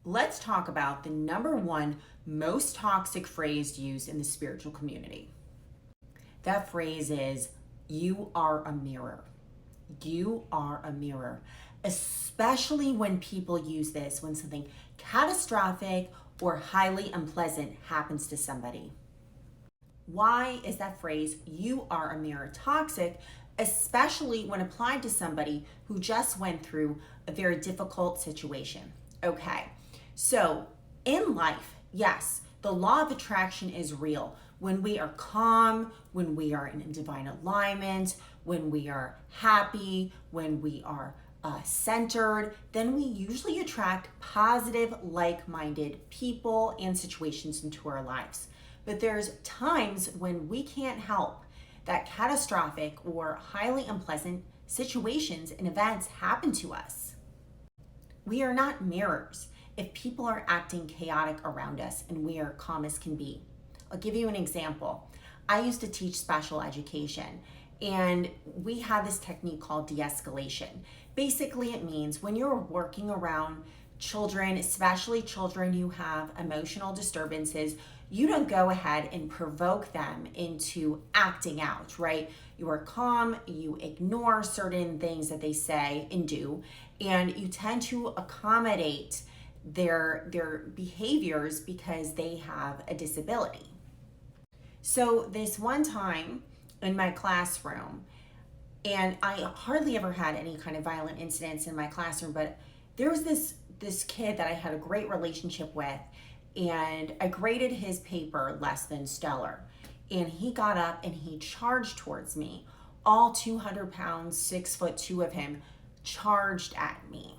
let's talk about the number one most toxic phrase used in the spiritual community. That phrase is, you are a mirror. You are a mirror. Especially when people use this when something catastrophic or highly unpleasant happens to somebody. Why is that phrase, you are a mirror, toxic, especially when applied to somebody who just went through a very difficult situation? Okay, so in life, yes, the law of attraction is real. When we are calm, when we are in divine alignment, when we are happy, when we are centered, then we usually attract positive, like-minded people and situations into our lives. But there's times when we can't help that catastrophic or highly unpleasant situations and events happen to us. We are not mirrors if people are acting chaotic around us and we are calm as can be. I'll give you an example. I used to teach special education, and we had this technique called de-escalation. Basically, it means when you're working around children, especially children who have emotional disturbances, you don't go ahead and provoke them into acting out, right? You are calm, you ignore certain things that they say and do, and you tend to accommodate their behaviors because they have a disability. So this one time in my classroom, and I hardly ever had any kind of violent incidents in my classroom, but there was this kid that I had a great relationship with, and I graded his paper less than stellar. And he got up and he charged towards me. All 200 pounds, 6'2" of him charged at me.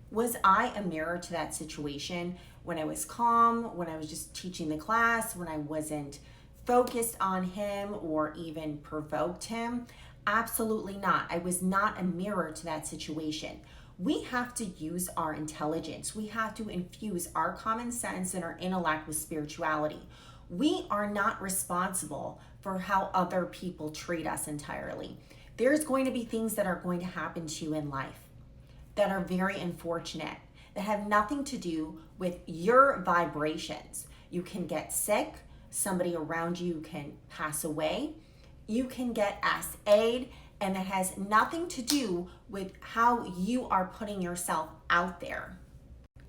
Was I a mirror to that situation when I was calm, when I was just teaching the class, when I wasn't focused on him or even provoked him? Absolutely not. I was not a mirror to that situation. We have to use our intelligence. We have to infuse our common sense and our intellect with spirituality. We are not responsible for how other people treat us entirely. There's going to be things that are going to happen to you in life that are very unfortunate, that have nothing to do with your vibrations. You can get sick, somebody around you can pass away, you can get aid, and that has nothing to do with how you are putting yourself out there.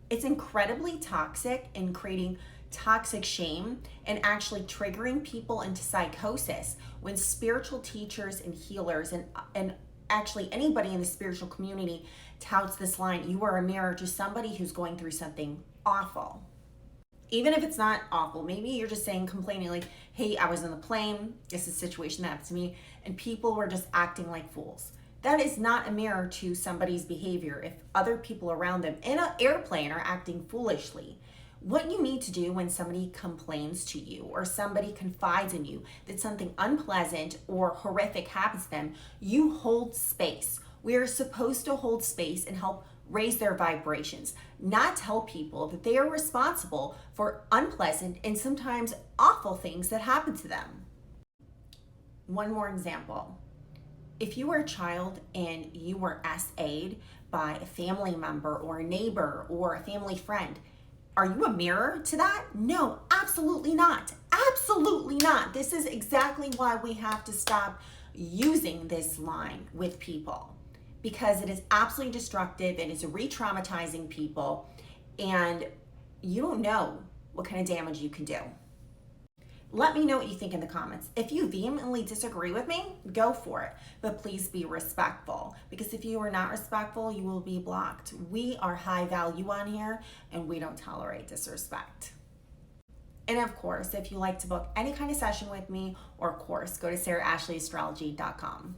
It's incredibly toxic and creating toxic shame and actually triggering people into psychosis when spiritual teachers and healers and actually anybody in the spiritual community touts this line, you are a mirror to somebody who's going through something awful. Even if it's not awful, maybe you're just saying, complaining like, hey, I was in the plane, this is a situation that happened to me, and people were just acting like fools. That is not a mirror to somebody's behavior. If other people around them in an airplane are acting foolishly, what you need to do when somebody complains to you or somebody confides in you that something unpleasant or horrific happens to them, you hold space. We are supposed to hold space and help raise their vibrations, not tell people that they are responsible for unpleasant and sometimes awful things that happen to them. One more example. If you were a child and you were SA'd by a family member or a neighbor or a family friend, are you a mirror to that? No, absolutely not. Absolutely not. This is exactly why we have to stop using this line with people, because it is absolutely destructive. It is re-traumatizing people, and you don't know what kind of damage you can do. Let me know what you think in the comments. If you vehemently disagree with me, go for it. But please be respectful, because if you are not respectful, you will be blocked. We are high value on here, and we don't tolerate disrespect. And of course, if you like to book any kind of session with me or course, go to sarahashleyAstrology.com.